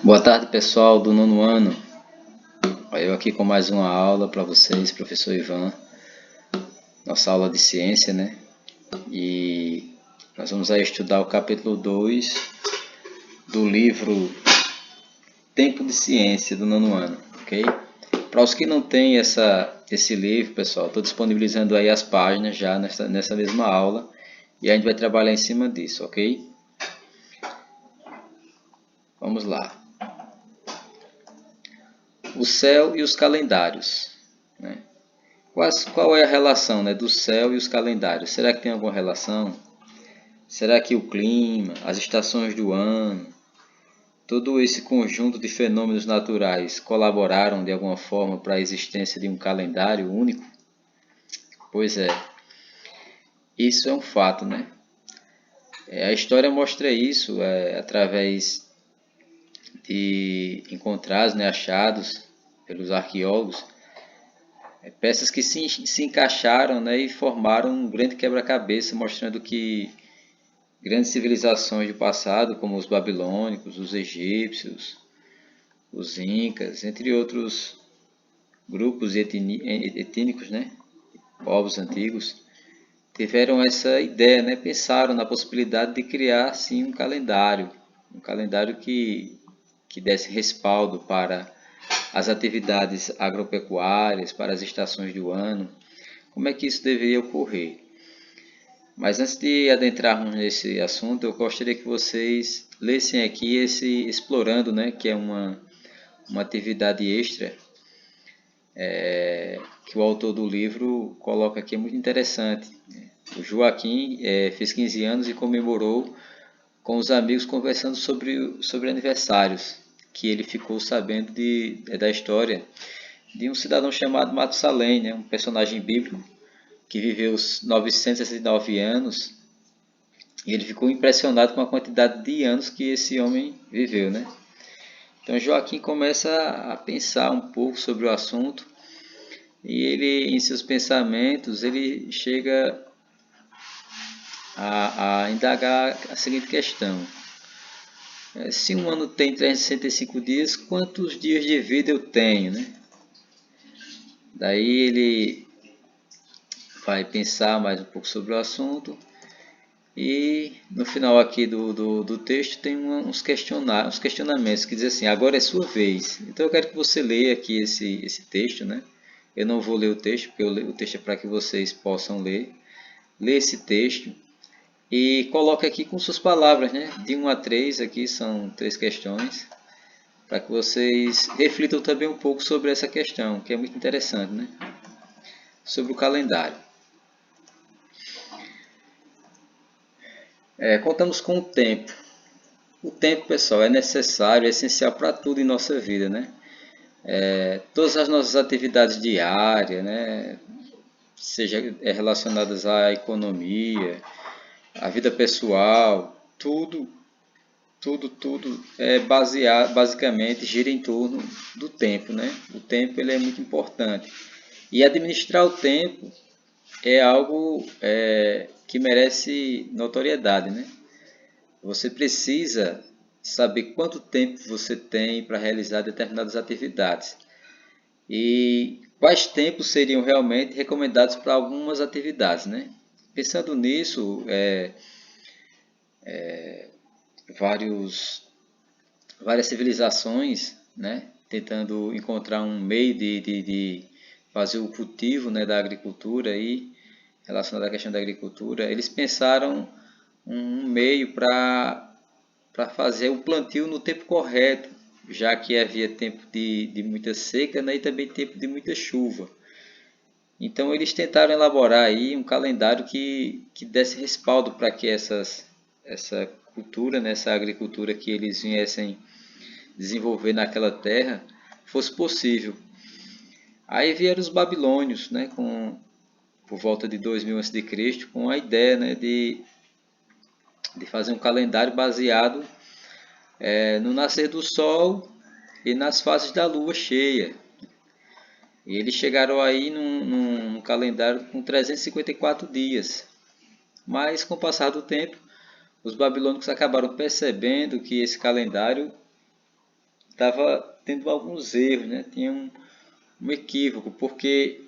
Boa tarde, pessoal do nono ano. Eu aqui com mais uma aula para vocês, professor Ivan. Nossa aula de ciência, né? E nós vamos aí estudar o capítulo 2 do livro Tempo de Ciência do nono ano, ok? Para os que não têm esse livro, pessoal, estou disponibilizando aí as páginas já nessa mesma aula e a gente vai trabalhar em cima disso, ok? Vamos lá. O céu e os calendários, né? Qual é a relação, né, do céu e os calendários? Será que tem alguma relação? Será que o clima, as estações do ano, todo esse conjunto de fenômenos naturais colaboraram de alguma forma para a existência de um calendário único? Pois é, isso é um fato, né? A história mostra isso através de encontrados, né, achados pelos arqueólogos, peças que se encaixaram, né, e formaram um grande quebra-cabeça, mostrando que grandes civilizações do passado, como os babilônicos, os egípcios, os incas, entre outros grupos etnínicos, né, povos antigos, tiveram essa ideia, né, pensaram na possibilidade de criar sim um calendário que desse respaldo para as atividades agropecuárias, para as estações do ano, como é que isso deveria ocorrer. Mas antes de adentrarmos nesse assunto, eu gostaria que vocês lessem aqui esse explorando, né, que é uma atividade extra que o autor do livro coloca aqui, é muito interessante. O Joaquim fez 15 anos e comemorou com os amigos conversando sobre aniversários, que ele ficou sabendo da história de um cidadão chamado Matusalém, né, um personagem bíblico que viveu os 909 anos. E ele ficou impressionado com a quantidade de anos que esse homem viveu, né? Então Joaquim começa a pensar um pouco sobre o assunto e ele, em seus pensamentos, ele chega a indagar a seguinte questão: se um ano tem 365 dias, quantos dias de vida eu tenho, né? Daí ele vai pensar mais um pouco sobre o assunto. E no final aqui do texto tem uns questionamentos que dizem assim: agora é sua vez. Então eu quero que você leia aqui esse texto, né? Eu não vou ler o texto, porque o texto é para que vocês possam ler. Lê esse texto e coloque aqui com suas palavras, né? De 1 a 3, aqui são 3 questões, para que vocês reflitam também um pouco sobre essa questão, que é muito interessante, né? Sobre o calendário. Contamos com o tempo. O tempo, pessoal, é necessário, é essencial para tudo em nossa vida, né? Todas as nossas atividades diárias, né? Seja relacionadas à economia, à vida pessoal, tudo é baseado, basicamente gira em torno do tempo, né? O tempo ele é muito importante. E administrar o tempo é algo que merece notoriedade, né? Você precisa saber quanto tempo você tem para realizar determinadas atividades e quais tempos seriam realmente recomendados para algumas atividades, né? Pensando nisso, várias civilizações, né, tentando encontrar um meio de fazer o cultivo, né, da agricultura aí, relacionado à questão da agricultura, eles pensaram um meio para fazer o plantio no tempo correto, já que havia tempo de muita seca, né, e também tempo de muita chuva. Então eles tentaram elaborar aí um calendário que desse respaldo para que essa cultura, né, essa agricultura que eles viessem desenvolver naquela terra fosse possível. Aí vieram os babilônios, né, por volta de 2000 a.C., com a ideia, né, de fazer um calendário baseado no nascer do sol e nas fases da lua cheia. E eles chegaram aí num calendário com 354 dias. Mas com o passar do tempo, os babilônicos acabaram percebendo que esse calendário estava tendo alguns erros, né? Tinha um equívoco, porque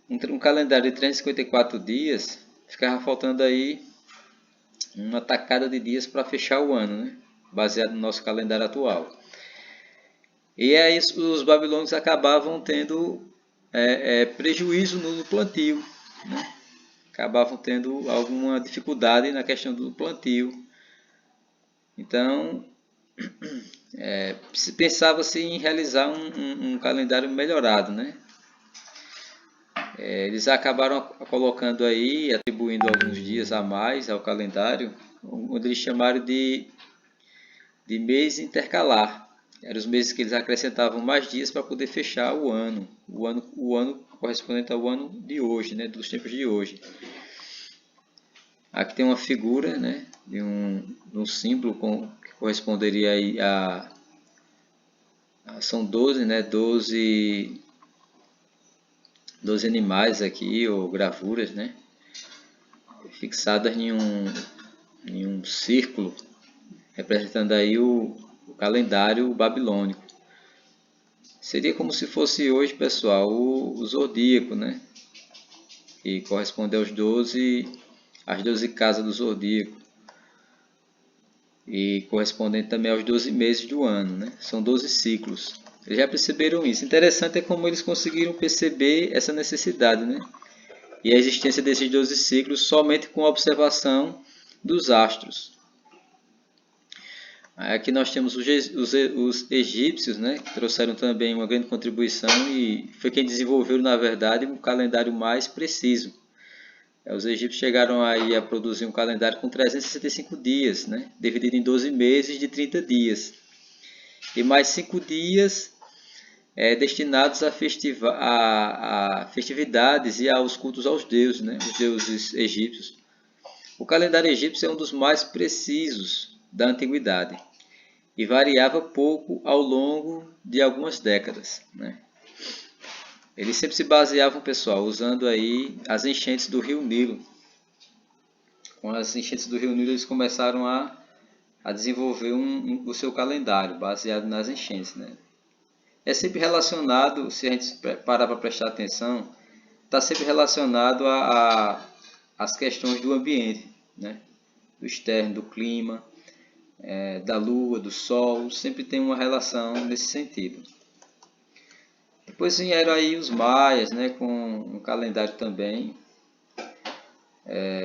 um calendário de 354 dias, ficava faltando aí uma tacada de dias para fechar o ano, né? Baseado no nosso calendário atual. E aí os babilônios acabavam tendo prejuízo no plantio, né? Acabavam tendo alguma dificuldade na questão do plantio. Então, pensava-se em realizar um calendário melhorado, né? Eles acabaram colocando aí, atribuindo alguns dias a mais ao calendário, onde eles chamaram de mês intercalar. Eram os meses que eles acrescentavam mais dias para poder fechar o ano. O ano correspondente ao ano de hoje, né? Dos tempos de hoje. Aqui tem uma figura, né? De um símbolo que corresponderia aí são 12, né? 12 animais aqui, ou gravuras, né? Fixadas em um círculo, representando aí o calendário babilônico. Seria como se fosse hoje, pessoal, o zodíaco, né? Que corresponde às 12 casas do zodíaco. E correspondente também aos 12 meses do ano, né? São 12 ciclos. Eles já perceberam isso. Interessante é como eles conseguiram perceber essa necessidade, né? E a existência desses 12 ciclos somente com a observação dos astros. Aqui nós temos os egípcios, né, que trouxeram também uma grande contribuição e foi quem desenvolveu, na verdade, um calendário mais preciso. Os egípcios chegaram aí a produzir um calendário com 365 dias, né, dividido em 12 meses de 30 dias. E mais 5 dias destinados a festividades e aos cultos aos deuses, né, os deuses egípcios. O calendário egípcio é um dos mais precisos da antiguidade e variava pouco ao longo de algumas décadas, né? Eles sempre se baseavam, pessoal, usando aí as enchentes do Rio Nilo. Com as enchentes do Rio Nilo eles começaram a desenvolver o seu calendário baseado nas enchentes, né? É sempre relacionado, se a gente parar para prestar atenção, está sempre relacionado às questões do ambiente, né? Do externo, do clima, da lua, do sol, sempre tem uma relação nesse sentido. Depois vieram aí os maias, né, com um calendário também.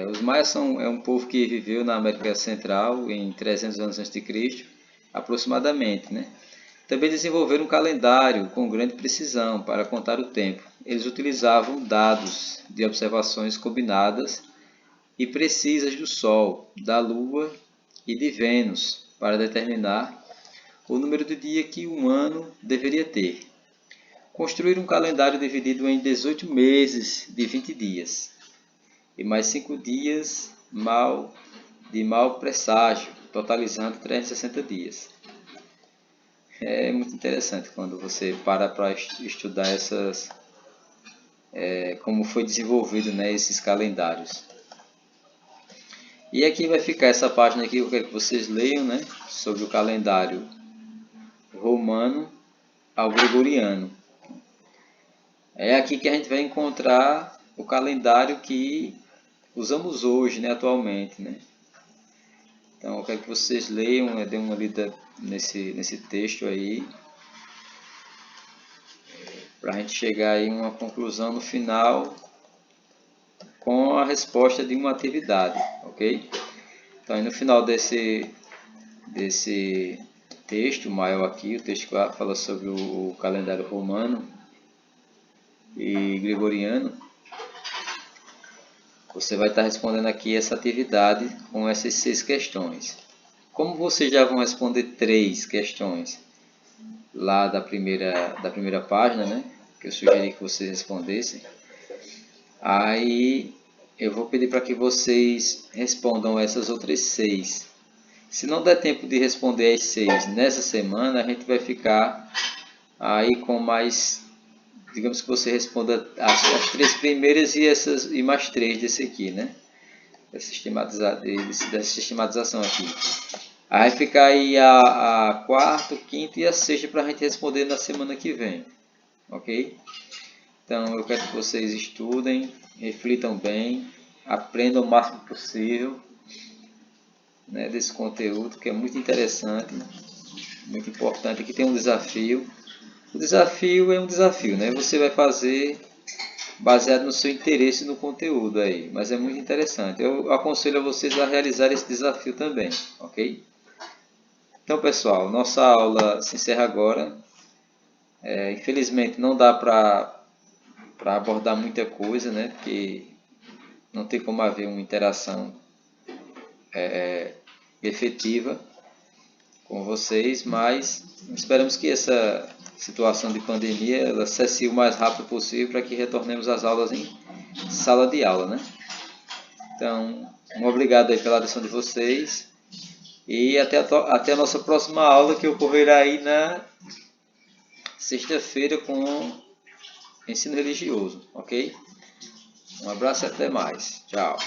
Os maias é um povo que viveu na América Central em 300 anos antes de Cristo, aproximadamente, né? Também desenvolveram um calendário com grande precisão para contar o tempo. Eles utilizavam dados de observações combinadas e precisas do Sol, da Lua e de Vênus para determinar o número de dia que um ano deveria ter. Construir um calendário dividido em 18 meses de 20 dias e mais 5 dias de mau presságio, totalizando 360 dias. É muito interessante quando você para estudar como foi desenvolvido, né, esses calendários. E aqui vai ficar essa página aqui, eu quero que vocês leiam, né, sobre o calendário romano ao gregoriano. É aqui que a gente vai encontrar o calendário que usamos hoje, né, atualmente, né? Então eu quero que vocês leiam, dêem uma lida nesse texto aí, para a gente chegar aí a uma conclusão no final com a resposta de uma atividade, ok? Então aí no final desse texto maior aqui, o texto que fala sobre o calendário romano e gregoriano, você vai estar respondendo aqui essa atividade com essas 6 questões. Como vocês já vão responder 3 questões lá da primeira página, né, que eu sugeri que vocês respondessem, aí eu vou pedir para que vocês respondam essas outras 6. Se não der tempo de responder as 6 nessa semana, a gente vai ficar aí com mais, digamos que você responda as 3 primeiras e mais 3 desse aqui, né? Dessa sistematização aqui. Aí vai ficar aí a quarta, quinta e a sexta para a gente responder na semana que vem. Ok? Então eu quero que vocês estudem, reflitam bem, aprendam o máximo possível, né, desse conteúdo que é muito interessante, muito importante. Aqui tem um desafio. O desafio é um desafio, né? Você vai fazer baseado no seu interesse no conteúdo aí, mas é muito interessante. Eu aconselho a vocês a realizar esse desafio também, ok? Então, pessoal, nossa aula se encerra agora. Infelizmente não dá para abordar muita coisa, né? Porque não tem como haver uma interação efetiva com vocês, mas esperamos que essa situação de pandemia ela cesse o mais rápido possível para que retornemos às aulas em sala de aula, né? Então, um obrigado aí pela atenção de vocês e até a nossa próxima aula que ocorrerá aí na sexta-feira com ensino religioso, ok? Um abraço e até mais. Tchau.